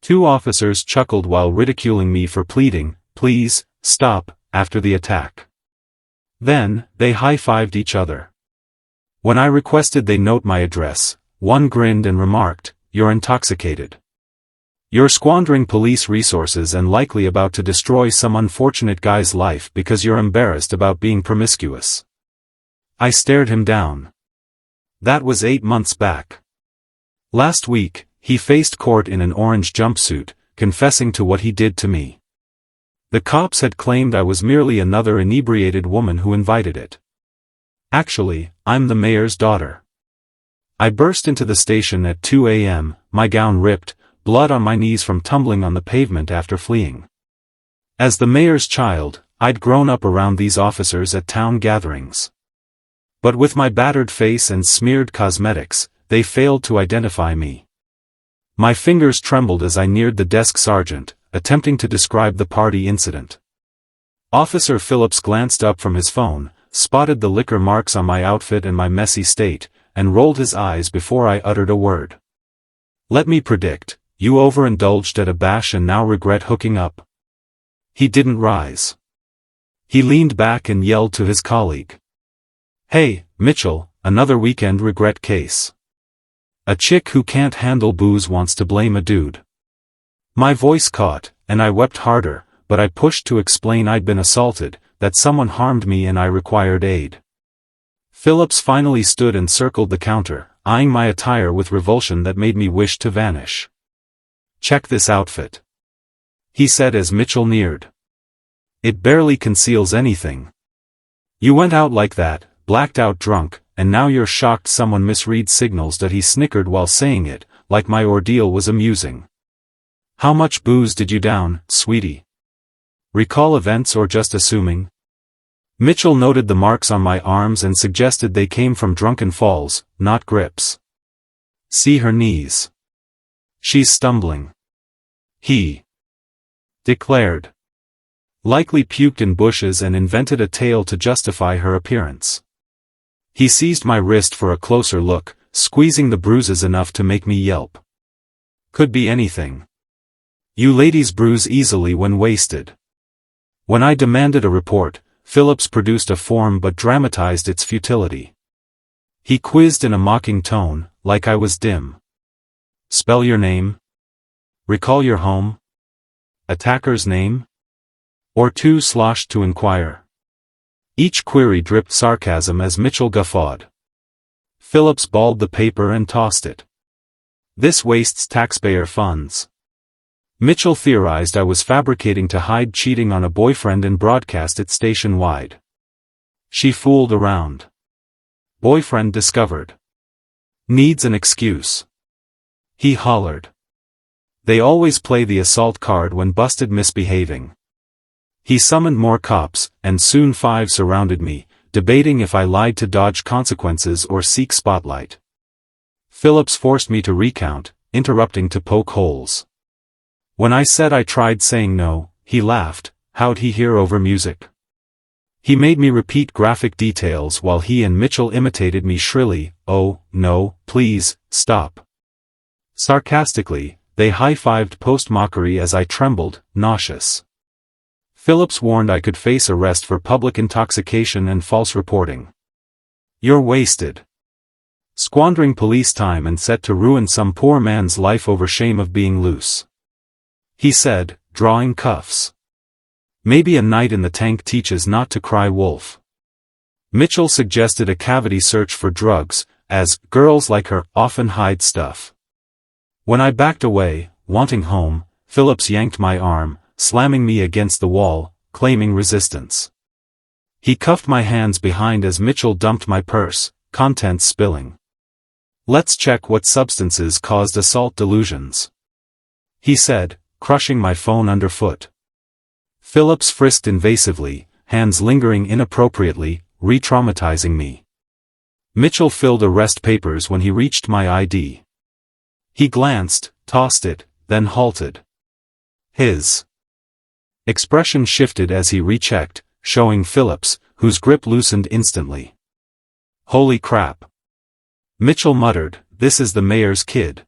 Two officers chuckled while ridiculing me for pleading, "Please, stop," after the attack. Then, they high-fived each other. When I requested they note my address, one grinned and remarked, "You're intoxicated. You're squandering police resources and likely about to destroy some unfortunate guy's life because you're embarrassed about being promiscuous." I stared him down. That was 8 months back. Last week, he faced court in an orange jumpsuit, confessing to what he did to me. The cops had claimed I was merely another inebriated woman who invited it. Actually, I'm the mayor's daughter. I burst into the station at 2 a.m., my gown ripped, blood on my knees from tumbling on the pavement after fleeing. As the mayor's child, I'd grown up around these officers at town gatherings. But with my battered face and smeared cosmetics, they failed to identify me. My fingers trembled as I neared the desk sergeant, attempting to describe the party incident. Officer Phillips glanced up from his phone, spotted the liquor marks on my outfit and my messy state, and rolled his eyes before I uttered a word. "Let me predict, you overindulged at a bash and now regret hooking up." He didn't rise. He leaned back and yelled to his colleague. "Hey, Mitchell, another weekend regret case. A chick who can't handle booze wants to blame a dude." My voice caught, and I wept harder, but I pushed to explain I'd been assaulted, that someone harmed me and I required aid. Phillips finally stood and circled the counter, eyeing my attire with revulsion that made me wish to vanish. "Check this outfit," he said as Mitchell neared. "It barely conceals anything. You went out like that, blacked out drunk, and now you're shocked someone misreads signals." That he snickered while saying it, like my ordeal was amusing. "How much booze did you down, sweetie? Recall events or just assuming?" Mitchell noted the marks on my arms and suggested they came from drunken falls, not grips. "See her knees. She's stumbling," he declared. "Likely puked in bushes and invented a tale to justify her appearance." He seized my wrist for a closer look, squeezing the bruises enough to make me yelp. "Could be anything. You ladies bruise easily when wasted." When I demanded a report, Phillips produced a form but dramatized its futility. He quizzed in a mocking tone, like I was dim. "Spell your name? Recall your home? Attacker's name?" Or two sloshed to inquire. Each query dripped sarcasm as Mitchell guffawed. Phillips balled the paper and tossed it. "This wastes taxpayer funds." Mitchell theorized I was fabricating to hide cheating on a boyfriend and broadcast it station-wide. She fooled around. Boyfriend discovered. Needs an excuse. He hollered. They always play the assault card when busted misbehaving. He summoned more cops, and soon 5 surrounded me, debating if I lied to dodge consequences or seek spotlight. Phillips forced me to recount, interrupting to poke holes. When I said I tried saying no, he laughed. How'd he hear over music? He made me repeat graphic details while he and Mitchell imitated me shrilly. "Oh, no, please, stop." Sarcastically, they high-fived post-mockery as I trembled, nauseous. Phillips warned I could face arrest for public intoxication and false reporting. "You're wasted. Squandering police time and set to ruin some poor man's life over shame of being loose," he said, drawing cuffs. "Maybe a night in the tank teaches not to cry wolf." Mitchell suggested a cavity search for drugs, as girls like her often hide stuff. When I backed away, wanting home, Phillips yanked my arm, slamming me against the wall, claiming resistance. He cuffed my hands behind as Mitchell dumped my purse, contents spilling. "Let's check what substances caused assault delusions," he said, crushing my phone underfoot. Phillips frisked invasively, hands lingering inappropriately, re-traumatizing me. Mitchell filled arrest papers when he reached my ID. He glanced, tossed it, then halted. His expression shifted as he rechecked, showing Phillips, whose grip loosened instantly. "Holy crap." Mitchell muttered, "This is the mayor's kid."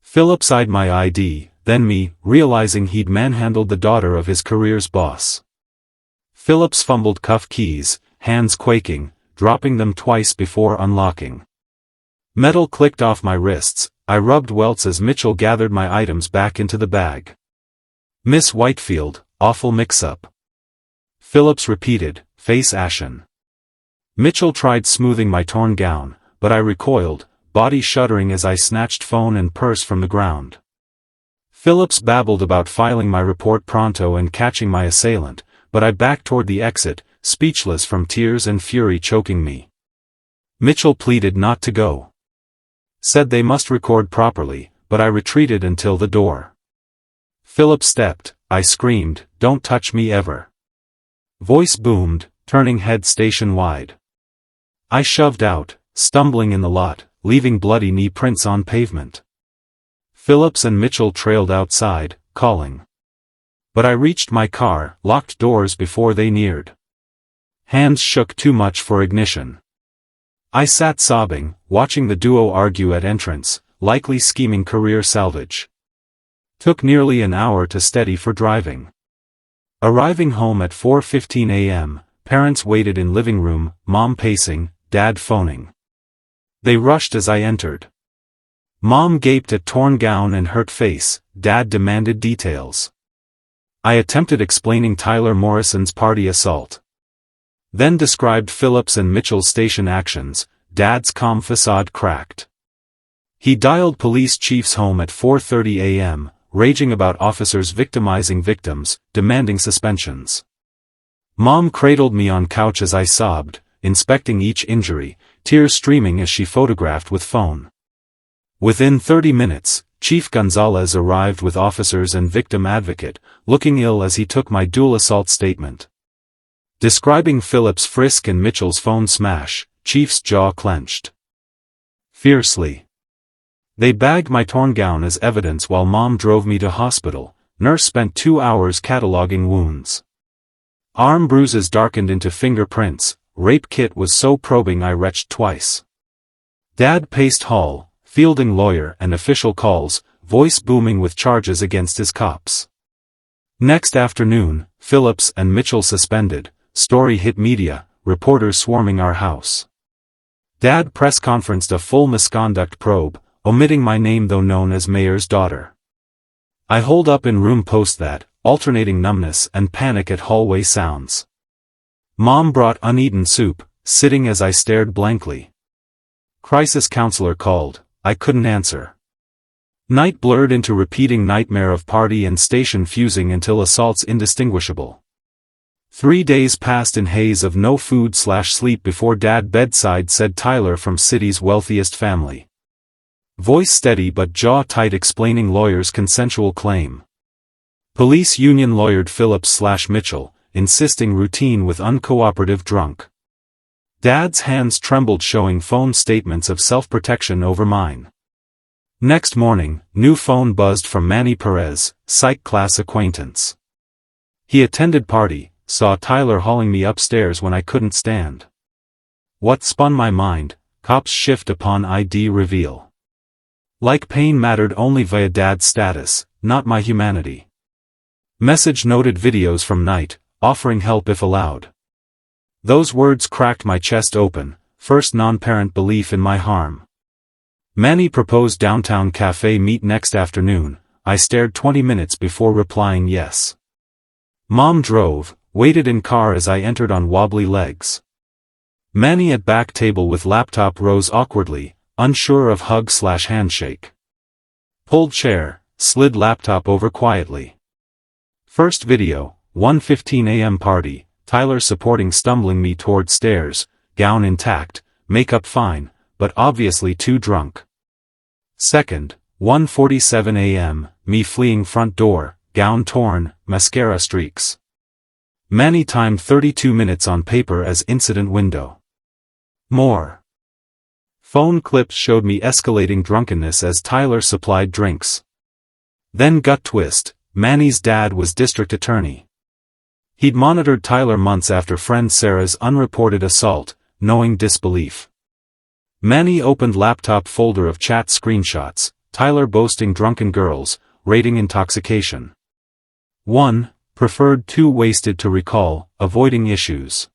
Phillips eyed my ID, then me, realizing he'd manhandled the daughter of his career's boss. Phillips fumbled cuff keys, hands quaking, dropping them twice before unlocking. Metal clicked off my wrists. I rubbed welts as Mitchell gathered my items back into the bag. "Miss Whitefield, awful mix-up," Phillips repeated, face ashen. Mitchell tried smoothing my torn gown, but I recoiled, body shuddering as I snatched phone and purse from the ground. Phillips babbled about filing my report pronto and catching my assailant, but I backed toward the exit, speechless from tears and fury choking me. Mitchell pleaded not to go. Said they must record properly, but I retreated until the door. Phillips stepped. I screamed, "Don't touch me ever." Voice boomed, turning head station-wide. I shoved out, stumbling in the lot, leaving bloody knee prints on pavement. Phillips and Mitchell trailed outside, calling. But I reached my car, locked doors before they neared. Hands shook too much for ignition. I sat sobbing, watching the duo argue at entrance, likely scheming career salvage. Took nearly an hour to steady for driving. Arriving home at 4:15 a.m., parents waited in living room, mom pacing, dad phoning. They rushed as I entered. Mom gaped at torn gown and hurt face, dad demanded details. I attempted explaining Tyler Morrison's party assault. Then described Phillips and Mitchell's station actions. Dad's calm facade cracked. He dialed police chief's home at 4:30 a.m., raging about officers victimizing victims, demanding suspensions. Mom cradled me on couch as I sobbed, inspecting each injury, tears streaming as she photographed with phone. Within 30 minutes, Chief Gonzalez arrived with officers and victim advocate, looking ill as he took my dual assault statement. Describing Phillips' frisk and Mitchell's phone smash, Chief's jaw clenched. Fiercely. They bagged my torn gown as evidence while Mom drove me to hospital. Nurse spent 2 hours cataloging wounds. Arm bruises darkened into fingerprints. Rape kit was so probing I retched twice. Dad paced hall, fielding lawyer and official calls, voice booming with charges against his cops. Next afternoon, Phillips and Mitchell suspended. Story hit media, reporters swarming our house. Dad press conferenced a full misconduct probe, omitting my name though known as mayor's daughter. I holed up in room post that, alternating numbness and panic at hallway sounds. Mom brought uneaten soup, sitting as I stared blankly. Crisis counselor called. I couldn't answer. Night blurred into repeating nightmare of party and station fusing until assaults indistinguishable. 3 days passed in haze of no food/sleep before Dad bedside said Tyler from city's wealthiest family. Voice steady but jaw tight explaining lawyer's consensual claim. Police union lawyered Phillips/Mitchell, insisting routine with uncooperative drunk. Dad's hands trembled showing phone statements of self-protection over mine. Next morning, new phone buzzed from Manny Perez, psych class acquaintance. He attended party. Saw Tyler hauling me upstairs when I couldn't stand. What spun my mind, cops shift upon ID reveal. Like pain mattered only via Dad's status, not my humanity. Message noted videos from night, offering help if allowed. Those words cracked my chest open, first non-parent belief in my harm. Manny proposed downtown cafe meet next afternoon. I stared 20 minutes before replying yes. Mom drove. Waited in car as I entered on wobbly legs. Manny at back table with laptop rose awkwardly, unsure of hug/handshake. Pulled chair, slid laptop over quietly. First video, 1:15 a.m. party, Tyler supporting stumbling me toward stairs, gown intact, makeup fine, but obviously too drunk. Second, 1:47 a.m., me fleeing front door, gown torn, mascara streaks. Manny timed 32 minutes on paper as incident window. More. Phone clips showed me escalating drunkenness as Tyler supplied drinks. Then gut twist, Manny's dad was district attorney. He'd monitored Tyler months after friend Sarah's unreported assault, knowing disbelief. Manny opened laptop folder of chat screenshots, Tyler boasting drunken girls, rating intoxication. 1. Preferred too wasted to recall, avoiding issues.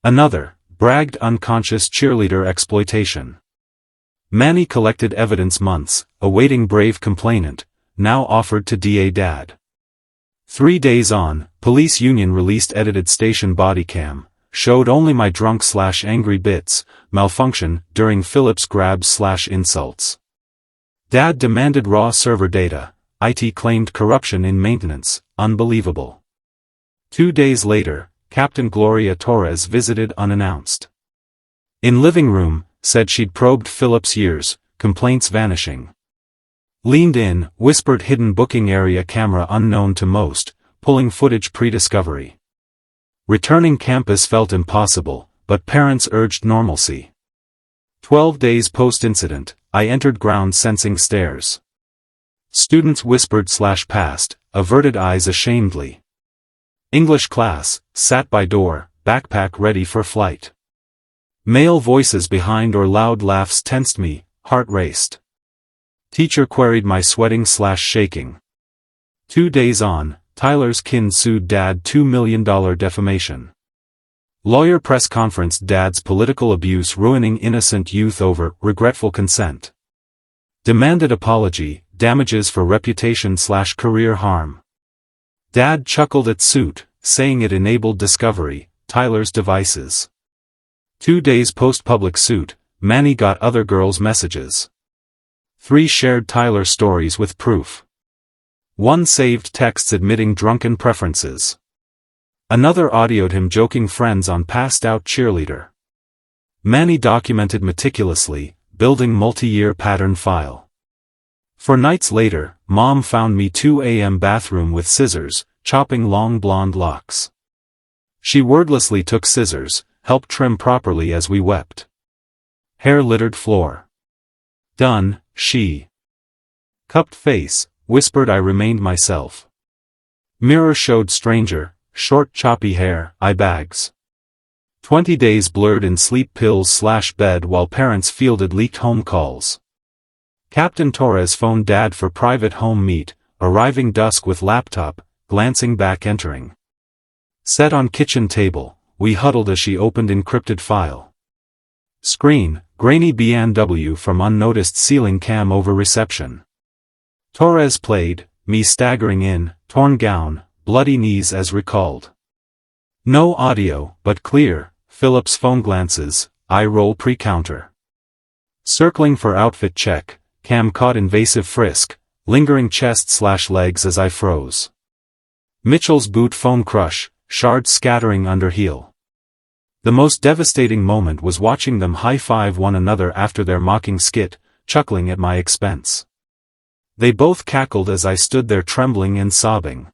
Another, bragged unconscious cheerleader exploitation. Manny collected evidence months, awaiting brave complainant, now offered to DA dad. 3 days on, police union released edited station body cam, showed only my drunk/angry bits, malfunction during Phillips grabs/insults. Dad demanded raw server data, IT claimed corruption in maintenance, unbelievable. 2 days later, Captain Gloria Torres visited unannounced. In living room, said she'd probed Phillips' years, complaints vanishing. Leaned in, whispered hidden booking area camera unknown to most, pulling footage pre-discovery. Returning campus felt impossible, but parents urged normalcy. 12 days post-incident, I entered ground sensing stares. Students whispered/passed, averted eyes ashamedly. English class, sat by door, backpack ready for flight. Male voices behind or loud laughs tensed me, heart raced. Teacher queried my sweating/shaking. 2 days on, Tyler's kin sued dad $2 million defamation. Lawyer press conference dad's political abuse ruining innocent youth over regretful consent. Demanded apology, damages for reputation/career harm. Dad chuckled at suit, saying it enabled discovery, Tyler's devices. 2 days post-public suit, Manny got other girls' messages. 3 shared Tyler stories with proof. 1 saved texts admitting drunken preferences. Another audioed him joking friends on passed-out cheerleader. Manny documented meticulously, building multi-year pattern file. 4 nights later, Mom found me 2 a.m. bathroom with scissors, chopping long blonde locks. She wordlessly took scissors, helped trim properly as we wept. Hair littered floor. Done, she. Cupped face, whispered I remained myself. Mirror showed stranger, short choppy hair, eye bags. 20 days blurred in sleep pills/bed while parents fielded leaked home calls. Captain Torres phoned dad for private home meet, arriving dusk with laptop, glancing back entering. Set on kitchen table, we huddled as she opened encrypted file. Screen, grainy B&W from unnoticed ceiling cam over reception. Torres played, me staggering in, torn gown, bloody knees as recalled. No audio, but clear, Phillips phone glances, eye roll pre-counter. Circling for outfit check, cam caught invasive frisk, lingering chest/legs as I froze. Mitchell's boot phone crush, shards scattering under heel. The most devastating moment was watching them high-five one another after their mocking skit, chuckling at my expense. They both cackled as I stood there trembling and sobbing.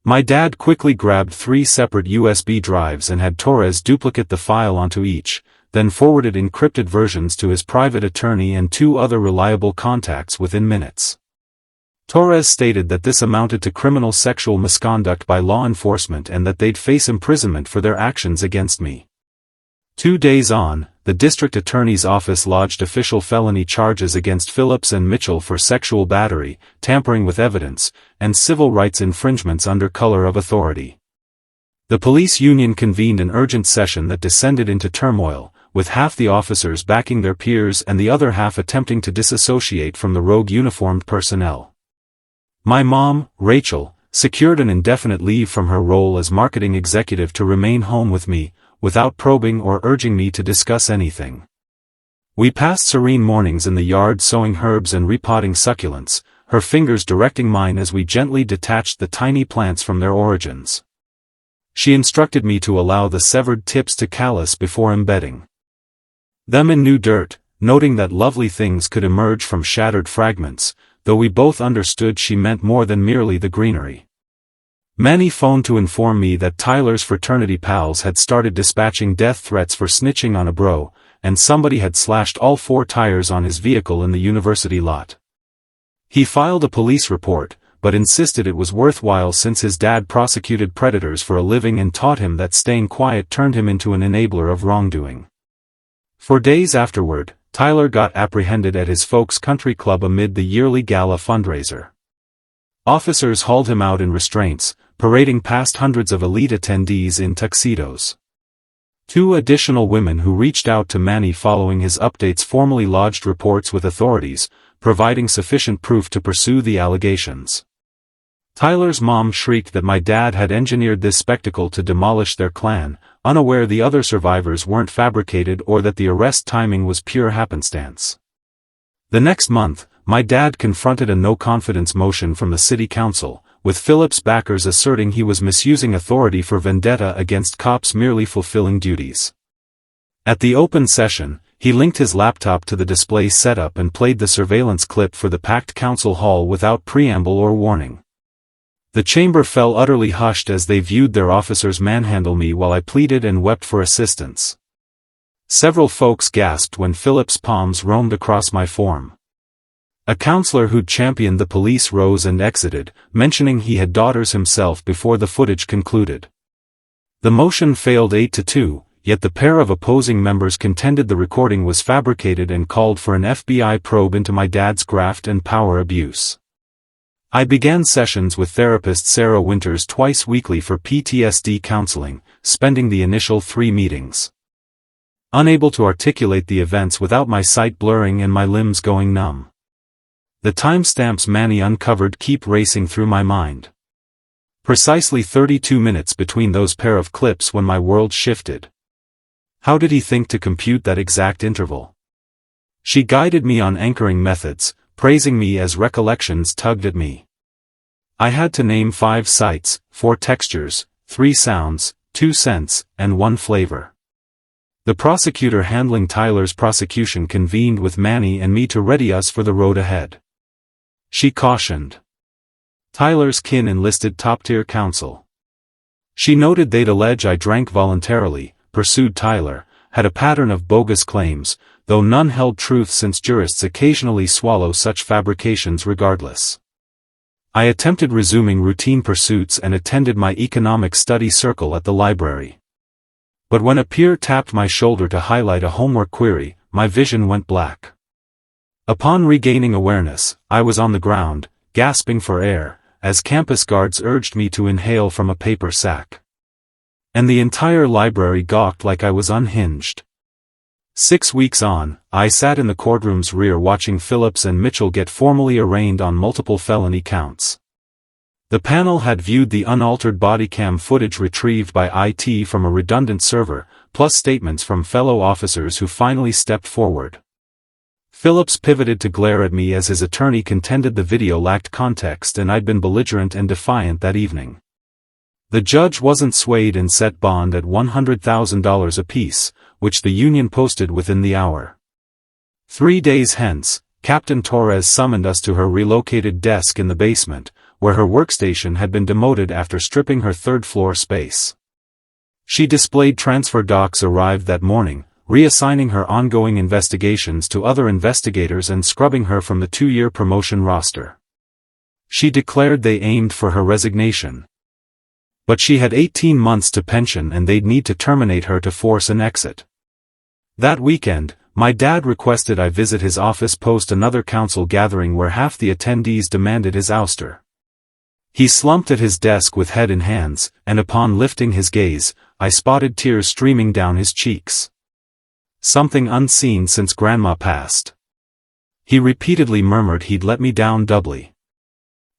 My dad quickly grabbed 3 separate USB drives and had Torres duplicate the file onto each, then forwarded encrypted versions to his private attorney and 2 other reliable contacts within minutes. Torres stated that this amounted to criminal sexual misconduct by law enforcement and that they'd face imprisonment for their actions against me. 2 days on, the district attorney's office lodged official felony charges against Phillips and Mitchell for sexual battery, tampering with evidence, and civil rights infringements under color of authority. The police union convened an urgent session that descended into turmoil, with half the officers backing their peers and the other half attempting to disassociate from the rogue uniformed personnel. My mom, Rachel, secured an indefinite leave from her role as marketing executive to remain home with me, without probing or urging me to discuss anything. We passed serene mornings in the yard sowing herbs and repotting succulents, her fingers directing mine as we gently detached the tiny plants from their origins. She instructed me to allow the severed tips to callus before embedding them in new dirt, noting that lovely things could emerge from shattered fragments, though we both understood she meant more than merely the greenery. Manny phoned to inform me that Tyler's fraternity pals had started dispatching death threats for snitching on a bro, and somebody had slashed all 4 tires on his vehicle in the university lot. He filed a police report, but insisted it was worthwhile since his dad prosecuted predators for a living and taught him that staying quiet turned him into an enabler of wrongdoing. For days afterward, Tyler got apprehended at his folks' country club amid the yearly gala fundraiser. Officers hauled him out in restraints, parading past hundreds of elite attendees in tuxedos. 2 additional women who reached out to Manny following his updates formally lodged reports with authorities, providing sufficient proof to pursue the allegations. Tyler's mom shrieked that my dad had engineered this spectacle to demolish their clan, unaware the other survivors weren't fabricated or that the arrest timing was pure happenstance. The next month, my dad confronted a no-confidence motion from the city council, with Phillips' backers asserting he was misusing authority for vendetta against cops merely fulfilling duties. At the open session, he linked his laptop to the display setup and played the surveillance clip for the packed council hall without preamble or warning. The chamber fell utterly hushed as they viewed their officers manhandle me while I pleaded and wept for assistance. Several folks gasped when Phillips' palms roamed across my form. A counselor who'd championed the police rose and exited, mentioning he had daughters himself before the footage concluded. The motion failed 8-2, yet the pair of opposing members contended the recording was fabricated and called for an FBI probe into my dad's graft and power abuse. I began sessions with therapist Sarah Winters twice weekly for PTSD counseling, spending the initial 3 meetings. Unable to articulate the events without my sight blurring and my limbs going numb. The timestamps Manny uncovered keep racing through my mind. Precisely 32 minutes between those pair of clips when my world shifted. How did he think to compute that exact interval? She guided me on anchoring methods, praising me as recollections tugged at me. I had to name 5 sights, 4 textures, 3 sounds, 2 scents, and 1 flavor. The prosecutor handling Tyler's prosecution convened with Manny and me to ready us for the road ahead. She cautioned. Tyler's kin enlisted top-tier counsel. She noted they'd allege I drank voluntarily, pursued Tyler, had a pattern of bogus claims, though none held truth since jurists occasionally swallow such fabrications regardless. I attempted resuming routine pursuits and attended my economic study circle at the library. But when a peer tapped my shoulder to highlight a homework query, my vision went black. Upon regaining awareness, I was on the ground, gasping for air, as campus guards urged me to inhale from a paper sack. And the entire library gawked like I was unhinged. 6 weeks on, I sat in the courtroom's rear watching Phillips and Mitchell get formally arraigned on multiple felony counts. The panel had viewed the unaltered body cam footage retrieved by IT from a redundant server, plus statements from fellow officers who finally stepped forward. Phillips pivoted to glare at me as his attorney contended the video lacked context and I'd been belligerent and defiant that evening. The judge wasn't swayed and set bond at $100,000 apiece, which the union posted within the hour. 3 days hence, Captain Torres summoned us to her relocated desk in the basement, where her workstation had been demoted after stripping her third-floor space. She displayed transfer docs arrived that morning, reassigning her ongoing investigations to other investigators and scrubbing her from the 2-year promotion roster. She declared they aimed for her resignation. But she had 18 months to pension and they'd need to terminate her to force an exit. That weekend, my dad requested I visit his office post another council gathering where half the attendees demanded his ouster. He slumped at his desk with head in hands, and upon lifting his gaze, I spotted tears streaming down his cheeks. Something unseen since Grandma passed. He repeatedly murmured he'd let me down doubly.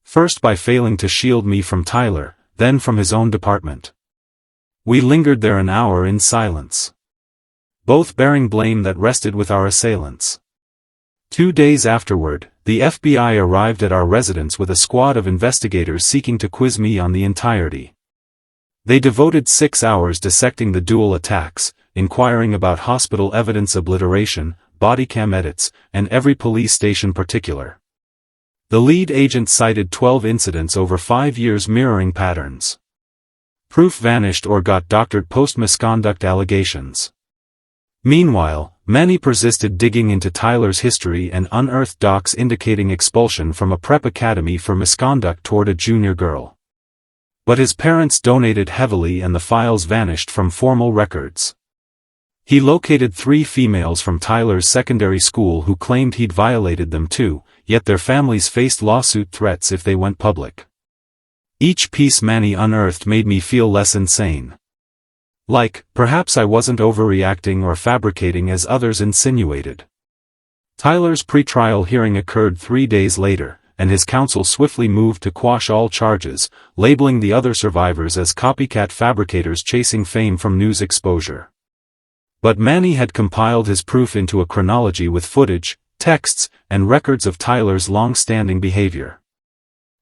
First by failing to shield me from Tyler, then from his own department. We lingered there an hour in silence. Both bearing blame that rested with our assailants. 2 days afterward, the FBI arrived at our residence with a squad of investigators seeking to quiz me on the entirety. They devoted 6 hours dissecting the dual attacks, inquiring about hospital evidence obliteration, bodycam edits, and every police station particular. The lead agent cited 12 incidents over 5 years mirroring patterns. Proof vanished or got doctored post-misconduct allegations. Meanwhile, Manny persisted digging into Tyler's history and unearthed docs indicating expulsion from a prep academy for misconduct toward a junior girl. But his parents donated heavily and the files vanished from formal records. He located 3 females from Tyler's secondary school who claimed he'd violated them too, yet their families faced lawsuit threats if they went public. Each piece Manny unearthed made me feel less insane. Like, perhaps I wasn't overreacting or fabricating as others insinuated. Tyler's pretrial hearing occurred 3 days later, and his counsel swiftly moved to quash all charges, labeling the other survivors as copycat fabricators chasing fame from news exposure. But Manny had compiled his proof into a chronology with footage, texts, and records of Tyler's long-standing behavior.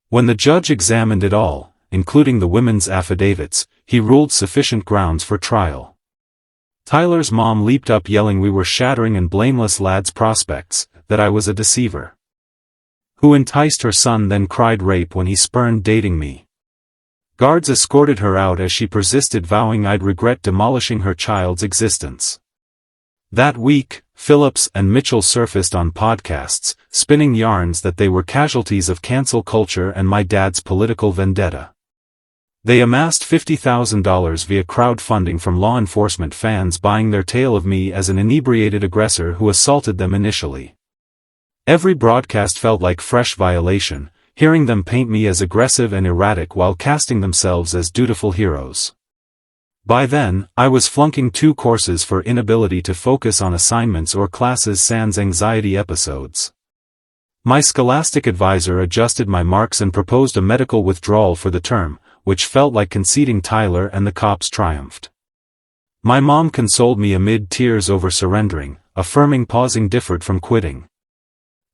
When the judge examined it all, including the women's affidavits, he ruled sufficient grounds for trial. Tyler's mom leaped up yelling we were shattering and blameless lad's prospects, that I was a deceiver. Who enticed her son then cried rape when he spurned dating me. Guards escorted her out as she persisted vowing I'd regret demolishing her child's existence. That week, Phillips and Mitchell surfaced on podcasts, spinning yarns that they were casualties of cancel culture and my dad's political vendetta. They amassed $50,000 via crowdfunding from law enforcement fans buying their tale of me as an inebriated aggressor who assaulted them initially. Every broadcast felt like fresh violation, hearing them paint me as aggressive and erratic while casting themselves as dutiful heroes. By then, I was flunking 2 courses for inability to focus on assignments or classes sans anxiety episodes. My scholastic advisor adjusted my marks and proposed a medical withdrawal for the term, which felt like conceding Tyler and the cops triumphed. My mom consoled me amid tears over surrendering, affirming pausing differed from quitting.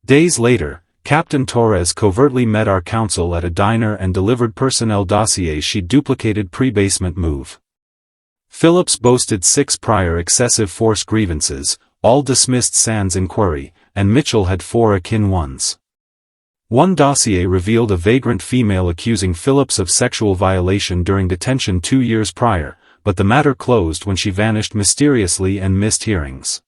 Days later, Captain Torres covertly met our counsel at a diner and delivered personnel dossiers she'd duplicated pre-basement move. Phillips boasted 6 prior excessive force grievances, all dismissed sans inquiry, and Mitchell had 4 akin ones. One dossier revealed a vagrant female accusing Phillips of sexual violation during detention 2 years prior, but the matter closed when she vanished mysteriously and missed hearings.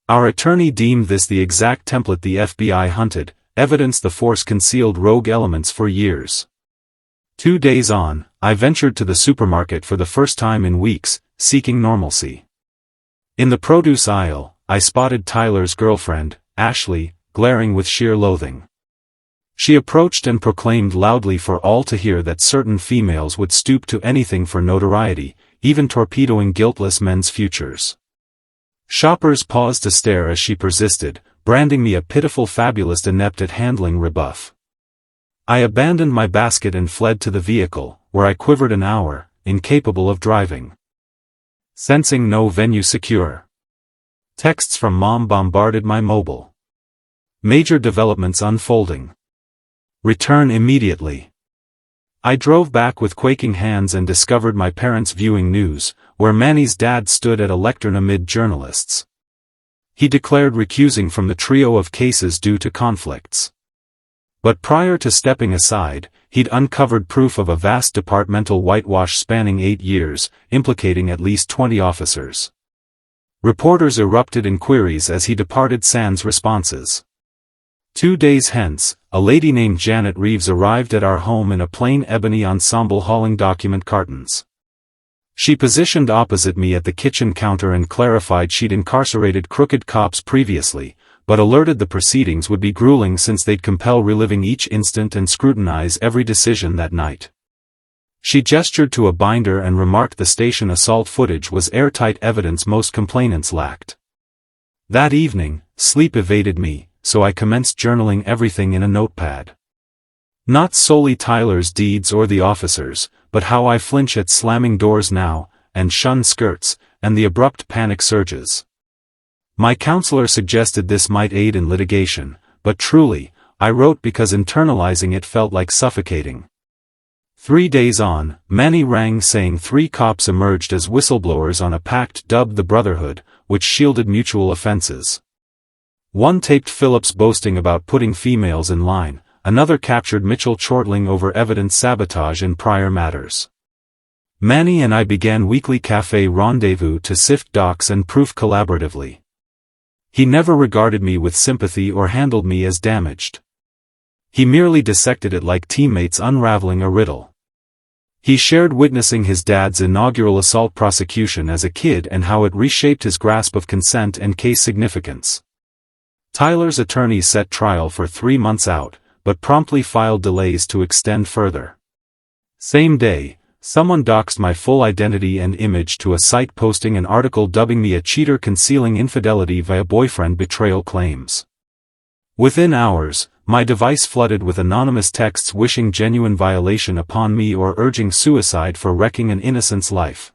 Our attorney deemed this the exact template the FBI hunted, evidence the force concealed rogue elements for years. 2 days on, I ventured to the supermarket for the first time in weeks, seeking normalcy. In the produce aisle, I spotted Tyler's girlfriend, Ashley, glaring with sheer loathing. She approached and proclaimed loudly for all to hear that certain females would stoop to anything for notoriety, even torpedoing guiltless men's futures. Shoppers paused to stare as she persisted, branding me a pitiful fabulist inept at handling rebuff. I abandoned my basket and fled to the vehicle, where I quivered an hour, incapable of driving. Sensing no venue secure. Texts from mom bombarded my mobile. Major developments unfolding. Return immediately. I drove back with quaking hands and discovered my parents viewing news, where Manny's dad stood at a lectern amid journalists. He declared recusing from the trio of cases due to conflicts. But prior to stepping aside, he'd uncovered proof of a vast departmental whitewash spanning 8 years, implicating at least 20 officers. Reporters erupted in queries as he departed sans responses. 2 days hence, a lady named Janet Reeves arrived at our home in a plain ebony ensemble hauling document cartons. She positioned opposite me at the kitchen counter and clarified she'd incarcerated crooked cops previously, but alerted the proceedings would be grueling since they'd compel reliving each instant and scrutinize every decision that night. She gestured to a binder and remarked the station assault footage was airtight evidence most complainants lacked. That evening, sleep evaded me, so I commenced journaling everything in a notepad. Not solely Tyler's deeds or the officers, but how I flinch at slamming doors now, and shun skirts, and the abrupt panic surges. My counselor suggested this might aid in litigation, but truly, I wrote because internalizing it felt like suffocating. 3 days on, Manny rang saying 3 cops emerged as whistleblowers on a pact dubbed the Brotherhood, which shielded mutual offenses. One taped Phillips boasting about putting females in line, another captured Mitchell chortling over evidence sabotage in prior matters. Manny and I began weekly cafe rendezvous to sift docs and proof collaboratively. He never regarded me with sympathy or handled me as damaged. He merely dissected it like teammates unraveling a riddle. He shared witnessing his dad's inaugural assault prosecution as a kid and how it reshaped his grasp of consent and case significance. Tyler's attorney set trial for 3 months out, but promptly filed delays to extend further. Same day, someone doxed my full identity and image to a site posting an article dubbing me a cheater concealing infidelity via boyfriend betrayal claims. Within hours, my device flooded with anonymous texts wishing genuine violation upon me or urging suicide for wrecking an innocent's life.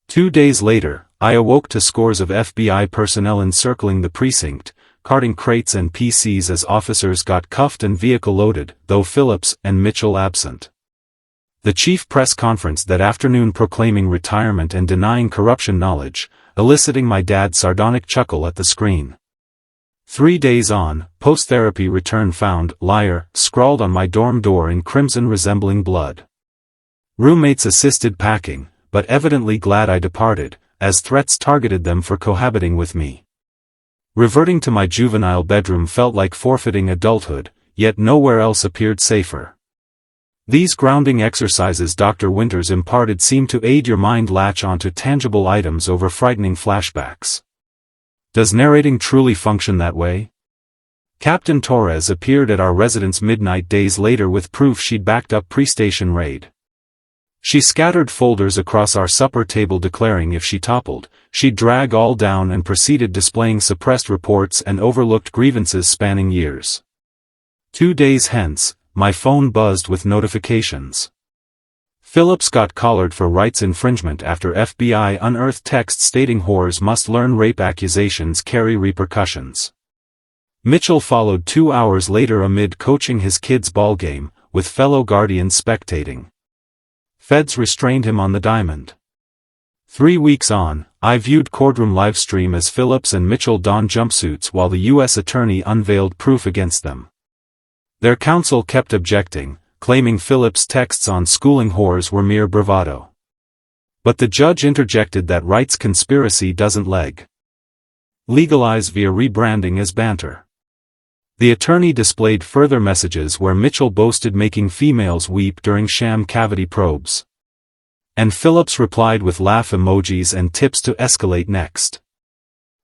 2 days later, I awoke to scores of FBI personnel encircling the precinct, carting crates and PCs as officers got cuffed and vehicle loaded, though Phillips and Mitchell absent. The chief press conference that afternoon proclaiming retirement and denying corruption knowledge, eliciting my dad's sardonic chuckle at the screen. 3 days on, post-therapy return found, liar, scrawled on my dorm door in crimson resembling blood. Roommates assisted packing, but evidently glad I departed, as threats targeted them for cohabiting with me. Reverting to my juvenile bedroom felt like forfeiting adulthood, yet nowhere else appeared safer. These grounding exercises Dr. Winters imparted seem to aid your mind latch onto tangible items over frightening flashbacks. Does narrating truly function that way? Captain Torres appeared at our residence midnight days later with proof she'd backed up pre-station raid. She scattered folders across our supper table declaring if she toppled, she'd drag all down and proceeded displaying suppressed reports and overlooked grievances spanning years. 2 days hence, my phone buzzed with notifications. Phillips got collared for rights infringement after FBI unearthed text stating whores must learn rape accusations carry repercussions. Mitchell followed 2 hours later amid coaching his kids' ball game, with fellow guardians spectating. Feds restrained him on the diamond. 3 weeks on, I viewed courtroom livestream as Phillips and Mitchell donned jumpsuits while the U.S. attorney unveiled proof against them. Their counsel kept objecting, claiming Phillips' texts on schooling whores were mere bravado. But the judge interjected that rights conspiracy doesn't legalize via rebranding as banter. The attorney displayed further messages where Mitchell boasted making females weep during sham cavity probes. And Phillips replied with laugh emojis and tips to escalate next.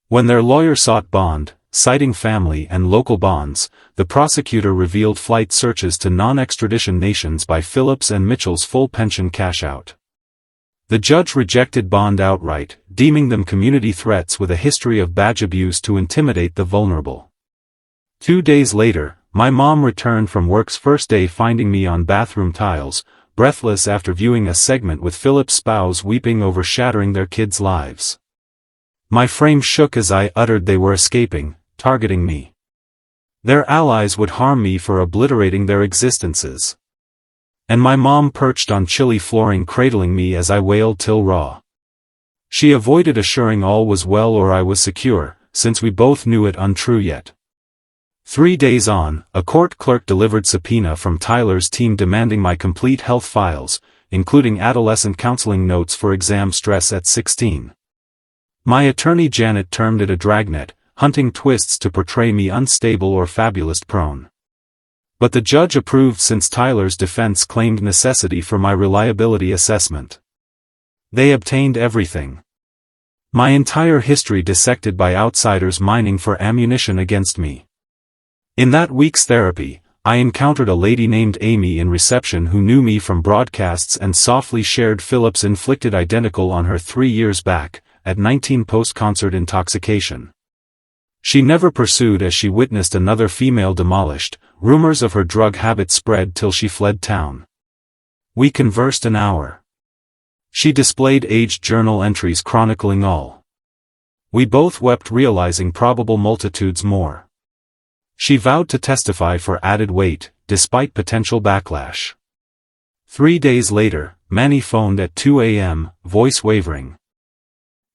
When their lawyer sought bond, citing family and local bonds, the prosecutor revealed flight searches to non-extradition nations by Phillips and Mitchell's full pension cash-out. The judge rejected bond outright, deeming them community threats with a history of badge abuse to intimidate the vulnerable. 2 days later, my mom returned from work's first day finding me on bathroom tiles, breathless after viewing a segment with Phillips' spouse weeping over shattering their kids' lives. My frame shook as I uttered they were escaping, targeting me. Their allies would harm me for obliterating their existences. And my mom perched on chilly flooring cradling me as I wailed till raw. She avoided assuring all was well or I was secure, since we both knew it untrue yet. 3 days on, a court clerk delivered subpoena from Tyler's team demanding my complete health files, including adolescent counseling notes for exam stress at 16. My attorney Janet termed it a dragnet, hunting twists to portray me unstable or fabulous prone. But the judge approved since Tyler's defense claimed necessity for my reliability assessment. They obtained everything. My entire history dissected by outsiders mining for ammunition against me. In that week's therapy, I encountered a lady named Amy in reception who knew me from broadcasts and softly shared Phillips inflicted identical on her 3 years back, at 19 post-concert intoxication. She never pursued as she witnessed another female demolished, rumors of her drug habit spread till she fled town. We conversed an hour. She displayed aged journal entries chronicling all. We both wept realizing probable multitudes more. She vowed to testify for added weight, despite potential backlash. 3 days later, Manny phoned at 2 a.m., voice wavering,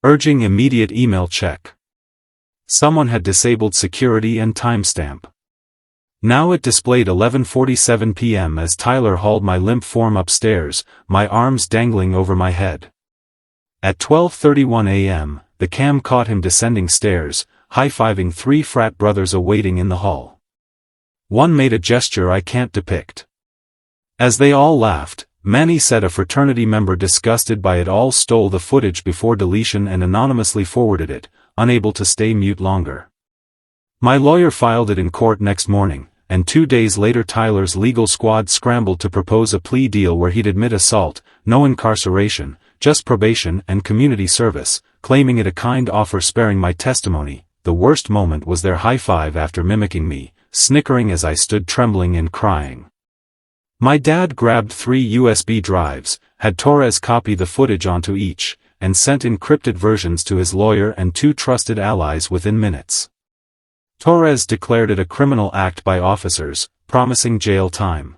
urging immediate email check. Someone had disabled security and timestamp. Now it displayed 11:47 p.m. as Tyler hauled my limp form upstairs, my arms dangling over my head. At 12:31 a.m., the cam caught him descending stairs, high-fiving 3 frat brothers awaiting in the hall. One made a gesture I can't depict. As they all laughed, Manny said a fraternity member disgusted by it all stole the footage before deletion and anonymously forwarded it, unable to stay mute longer. My lawyer filed it in court next morning, and 2 days later Tyler's legal squad scrambled to propose a plea deal where he'd admit assault, no incarceration, just probation and community service, claiming it a kind offer sparing my testimony. The worst moment was their high five after mimicking me, snickering as I stood trembling and crying. My dad grabbed 3 USB drives, had Torres copy the footage onto each, and sent encrypted versions to his lawyer and 2 trusted allies within minutes. Torres declared it a criminal act by officers, promising jail time.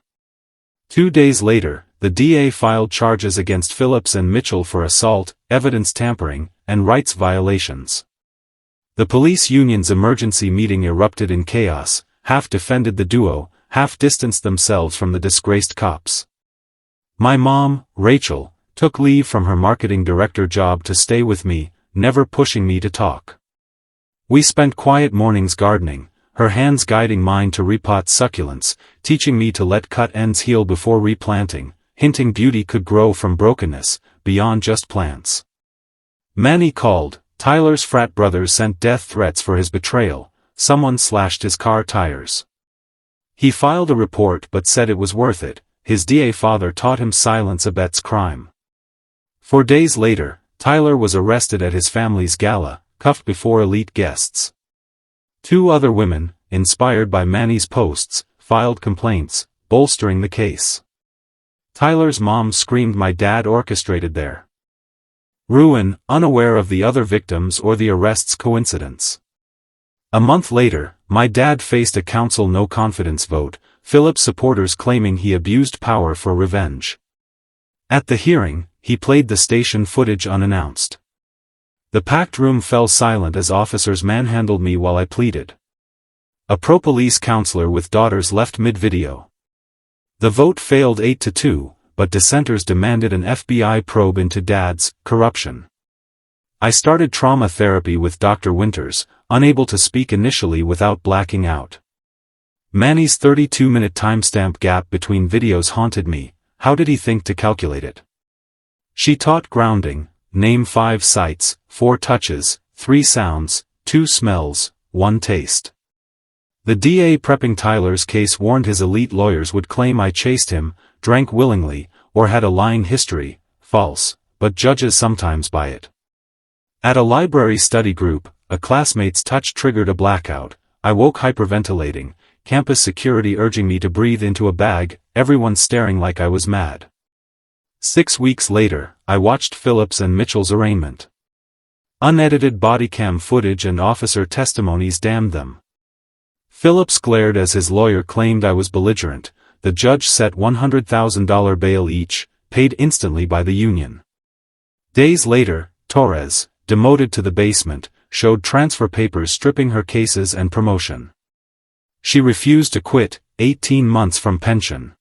2 days later, the DA filed charges against Phillips and Mitchell for assault, evidence tampering, and rights violations. The police union's emergency meeting erupted in chaos, half defended the duo, half distanced themselves from the disgraced cops. My mom, Rachel, took leave from her marketing director job to stay with me, never pushing me to talk. We spent quiet mornings gardening, her hands guiding mine to repot succulents, teaching me to let cut ends heal before replanting, hinting beauty could grow from brokenness, beyond just plants. Manny called. Tyler's frat brothers sent death threats for his betrayal. Someone slashed his car tires. He filed a report but said it was worth it. His DA father taught him silence abets crime. 4 days later, Tyler was arrested at his family's gala, cuffed before elite guests. 2 other women, inspired by Manny's posts, filed complaints, bolstering the case. Tyler's mom screamed my dad orchestrated their ruin, unaware of the other victims or the arrest's coincidence. A month later, my dad faced a council no-confidence vote, Phillips supporters claiming he abused power for revenge. At the hearing, he played the station footage unannounced. The packed room fell silent as officers manhandled me while I pleaded. A pro-police counselor with daughters left mid-video. The vote failed 8-2, but dissenters demanded an FBI probe into Dad's corruption. I started trauma therapy with Dr. Winters, unable to speak initially without blacking out. Manny's 32-minute timestamp gap between videos haunted me. How did he think to calculate it? She taught grounding. Name 5 sights, 4 touches, 3 sounds, 2 smells, 1 taste. The DA prepping Tyler's case warned his elite lawyers would claim I chased him, drank willingly, or had a lying history. False, but judges sometimes buy it. At a library study group, a classmate's touch triggered a blackout. I woke hyperventilating, campus security urging me to breathe into a bag, everyone staring like I was mad. 6 weeks later, I watched Phillips and Mitchell's arraignment. Unedited body cam footage and officer testimonies damned them. Phillips glared as his lawyer claimed I was belligerent. The judge set $100,000 bail each, paid instantly by the union. Days later, Torres, demoted to the basement, showed transfer papers stripping her cases and promotion. She refused to quit, 18 months from pension.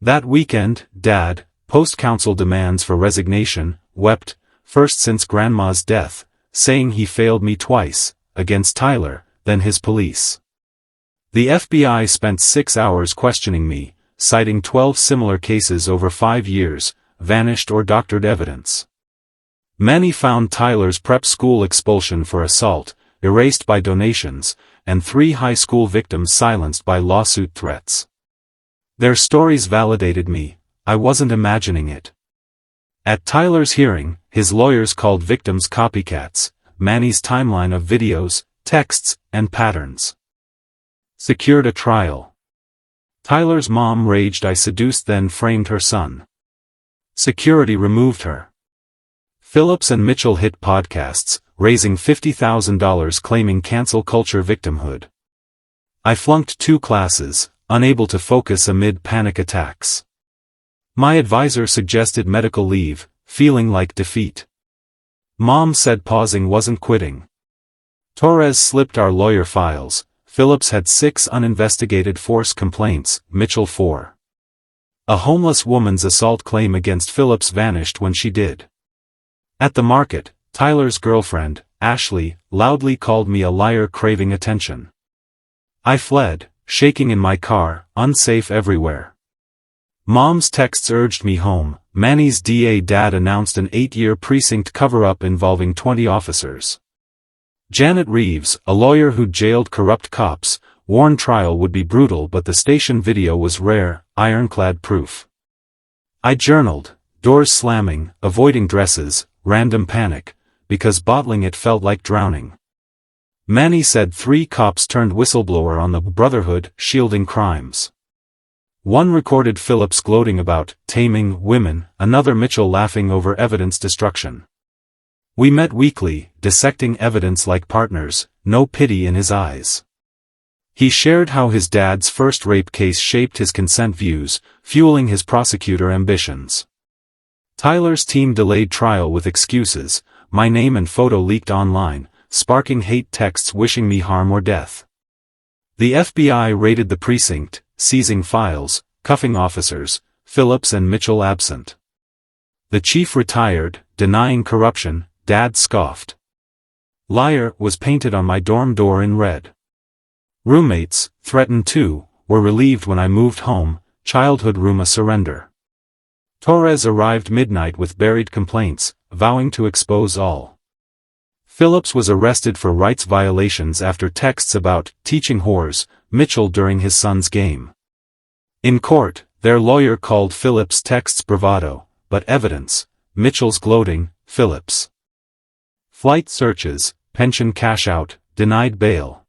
That weekend, Dad, post-council demands for resignation, wept, first since Grandma's death, saying he failed me twice, against Tyler, then his police. The FBI spent 6 hours questioning me, citing 12 similar cases over 5 years, vanished or doctored evidence. Manny found Tyler's prep school expulsion for assault, erased by donations, and 3 high school victims silenced by lawsuit threats. Their stories validated me. I wasn't imagining it. At Tyler's hearing, his lawyers called victims copycats, Manny's timeline of videos, texts, and patterns. Secured a trial. Tyler's mom raged I seduced then framed her son. Security removed her. Phillips and Mitchell hit podcasts, raising $50,000 claiming cancel culture victimhood. I flunked 2 classes, unable to focus amid panic attacks. My advisor suggested medical leave, feeling like defeat. Mom said pausing wasn't quitting. Torres slipped our lawyer files. Phillips had 6 uninvestigated force complaints, Mitchell 4. A homeless woman's assault claim against Phillips vanished when she did. At the market, Tyler's girlfriend, Ashley, loudly called me a liar craving attention. I fled, shaking in my car, unsafe everywhere. Mom's texts urged me home. Manny's DA dad announced an 8-year precinct cover-up involving 20 officers. Janet Reeves, a lawyer who jailed corrupt cops, warned trial would be brutal, but the station video was rare, ironclad proof. I journaled, doors slamming, avoiding dresses, random panic, because bottling it felt like drowning. Manny said 3 cops turned whistleblower on the Brotherhood, shielding crimes. One recorded Phillips gloating about taming women, another Mitchell laughing over evidence destruction. We met weekly, dissecting evidence like partners, no pity in his eyes. He shared how his dad's first rape case shaped his consent views, fueling his prosecutor ambitions. Tyler's team delayed trial with excuses, my name and photo leaked online, sparking hate texts wishing me harm or death. The FBI raided the precinct, seizing files, cuffing officers, Phillips and Mitchell absent. The chief retired, denying corruption. Dad scoffed. Liar was painted on my dorm door in red. Roommates, threatened too, were relieved when I moved home, childhood room a surrender. Torres arrived midnight with buried complaints, vowing to expose all. Phillips was arrested for rights violations after texts about teaching whores, Mitchell during his son's game. In court, their lawyer called Phillips' texts bravado, but evidence, Mitchell's gloating, Phillips. Flight searches, pension cash out, denied bail.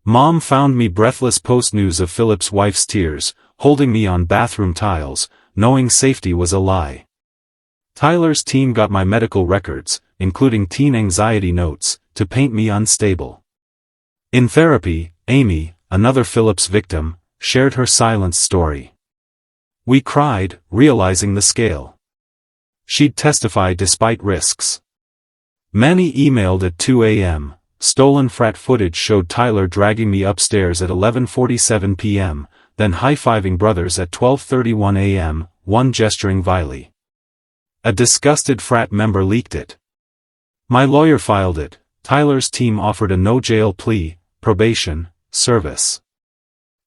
Mom found me breathless post-news of Phillips' wife's tears, holding me on bathroom tiles, knowing safety was a lie. Tyler's team got my medical records, including teen anxiety notes, to paint me unstable. In therapy, Amy, another Phillips victim, shared her silence story. We cried, realizing the scale. She'd testify despite risks. Manny emailed at 2 a.m. Stolen frat footage showed Tyler dragging me upstairs at 11:47 p.m., then high-fiving brothers at 12:31 a.m., one gesturing vilely. A disgusted frat member leaked it. My lawyer filed it. Tyler's team offered a no-jail plea, probation, service.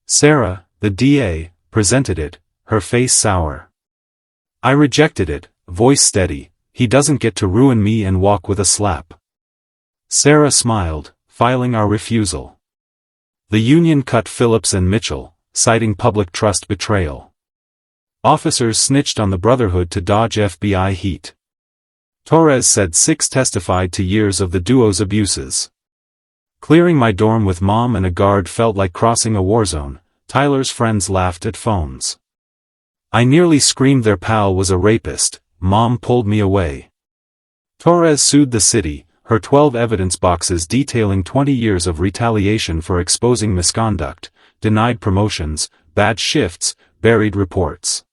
Sarah, the DA, presented it, her face sour. I rejected it, voice steady. He doesn't get to ruin me and walk with a slap. Sarah smiled, filing our refusal. The union cut Phillips and Mitchell, citing public trust betrayal. Officers snitched on the Brotherhood to dodge FBI heat. Torres said 6 testified to years of the duo's abuses. Clearing my dorm with mom and a guard felt like crossing a war zone. Tyler's friends laughed at phones. I nearly screamed their pal was a rapist. Mom pulled me away. Torres sued the city, her 12 evidence boxes detailing 20 years of retaliation for exposing misconduct, denied promotions, bad shifts, buried reports.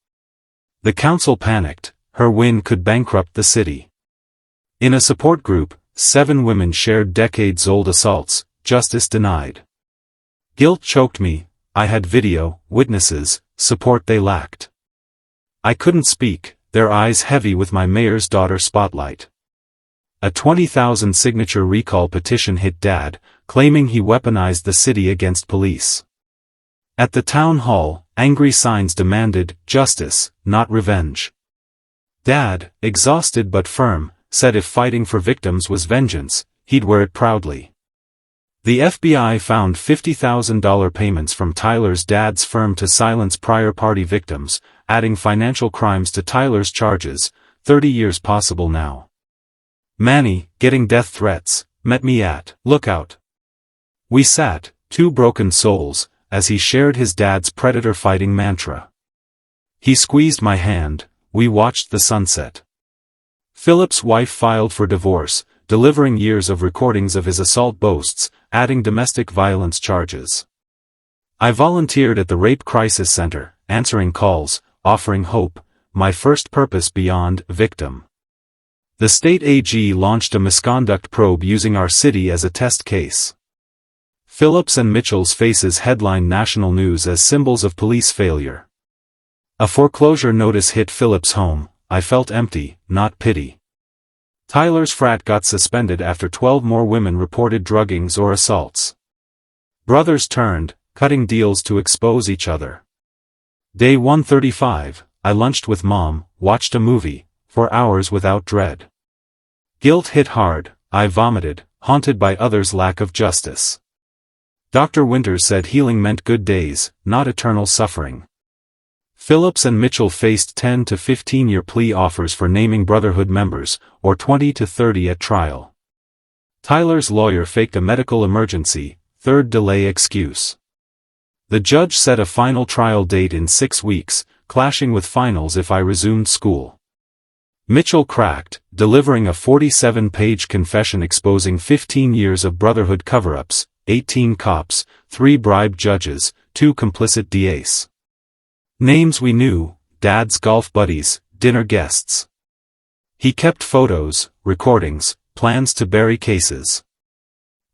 The council panicked, her win could bankrupt the city. In a support group, 7 women shared decades-old assaults, justice denied. Guilt choked me, I had video, witnesses, support they lacked. I couldn't speak. Their eyes heavy with my mayor's daughter spotlight. A 20,000 signature recall petition hit Dad, claiming he weaponized the city against police. At the town hall, angry signs demanded justice, not revenge. Dad, exhausted but firm, said if fighting for victims was vengeance, he'd wear it proudly. The FBI found $50,000 payments from Tyler's dad's firm to silence prior party victims, adding financial crimes to Tyler's charges, 30 years possible now. Manny, getting death threats, met me at Lookout. We sat, 2 broken souls, as he shared his dad's predator-fighting mantra. He squeezed my hand, we watched the sunset. Phillips' wife filed for divorce, delivering years of recordings of his assault boasts, adding domestic violence charges. I volunteered at the Rape Crisis Center, answering calls, offering hope, my first purpose beyond victim. The state AG launched a misconduct probe using our city as a test case. Phillips and Mitchell's faces headlined national news as symbols of police failure. A foreclosure notice hit Phillips' home. I felt empty, not pity. Tyler's frat got suspended after 12 more women reported druggings or assaults. Brothers turned, cutting deals to expose each other. Day 135, I lunched with mom, watched a movie, for hours without dread. Guilt hit hard, I vomited, haunted by others' lack of justice. Dr. Winters said healing meant good days, not eternal suffering. Phillips and Mitchell faced 10 to 15-year plea offers for naming Brotherhood members, or 20 to 30 at trial. Tyler's lawyer faked a medical emergency, third delay excuse. The judge set a final trial date in 6 weeks, clashing with finals if I resumed school. Mitchell cracked, delivering a 47-page confession exposing 15 years of Brotherhood cover-ups, 18 cops, 3 bribed judges, 2 complicit DAs. Names we knew, Dad's golf buddies, dinner guests. He kept photos, recordings, plans to bury cases.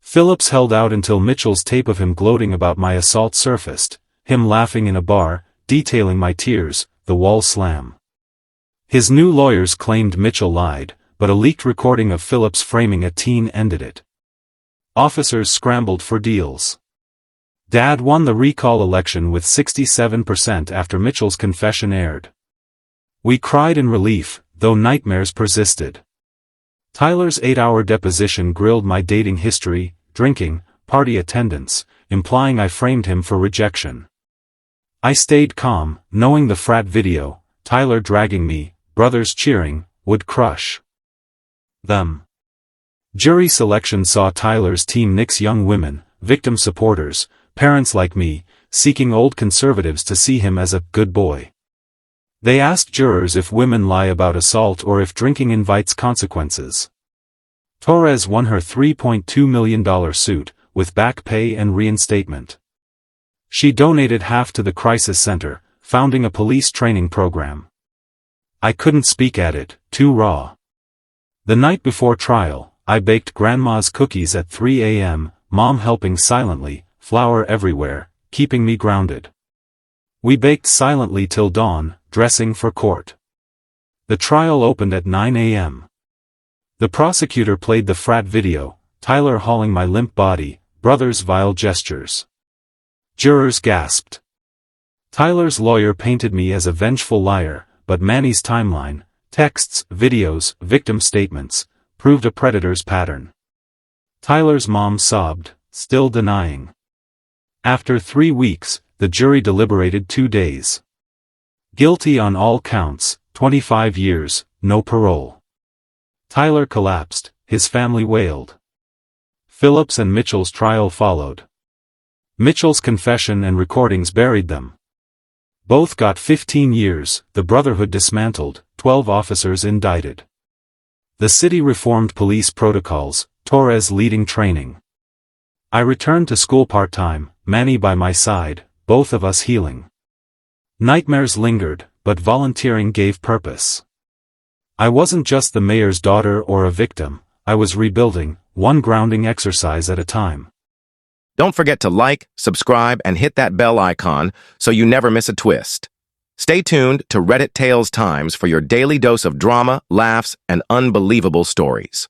Phillips held out until Mitchell's tape of him gloating about my assault surfaced, him laughing in a bar, detailing my tears, the wall slam. His new lawyers claimed Mitchell lied, but a leaked recording of Phillips framing a teen ended it. Officers scrambled for deals. Dad won the recall election with 67% after Mitchell's confession aired. We cried in relief, though nightmares persisted. Tyler's 8-hour deposition grilled my dating history, drinking, party attendance, implying I framed him for rejection. I stayed calm, knowing the frat video, Tyler dragging me, brothers cheering, would crush them. Jury selection saw Tyler's team nix young women, victim supporters, parents like me, seeking old conservatives to see him as a good boy. They asked jurors if women lie about assault or if drinking invites consequences. Torres won her $3.2 million suit, with back pay and reinstatement. She donated half to the Crisis Center, founding a police training program. I couldn't speak at it, too raw. The night before trial, I baked Grandma's cookies at 3 a.m., Mom helping silently, flour everywhere, keeping me grounded. We baked silently till dawn, dressing for court. The trial opened at 9 a.m. The prosecutor played the frat video, Tyler hauling my limp body, brothers' vile gestures. Jurors gasped. Tyler's lawyer painted me as a vengeful liar, but Manny's timeline, texts, videos, victim statements, proved a predator's pattern. Tyler's mom sobbed, still denying. After 3 weeks, the jury deliberated 2 days. Guilty on all counts, 25 years, no parole. Tyler collapsed, his family wailed. Phillips and Mitchell's trial followed. Mitchell's confession and recordings buried them. Both got 15 years, the Brotherhood dismantled, 12 officers indicted. The city reformed police protocols, Torres leading training. I returned to school part-time, Manny by my side, both of us healing. Nightmares lingered, but volunteering gave purpose. I wasn't just the mayor's daughter or a victim, I was rebuilding, one grounding exercise at a time. Don't forget to like, subscribe, and hit that bell icon so you never miss a twist. Stay tuned to Reddit Tales Times for your daily dose of drama, laughs, and unbelievable stories.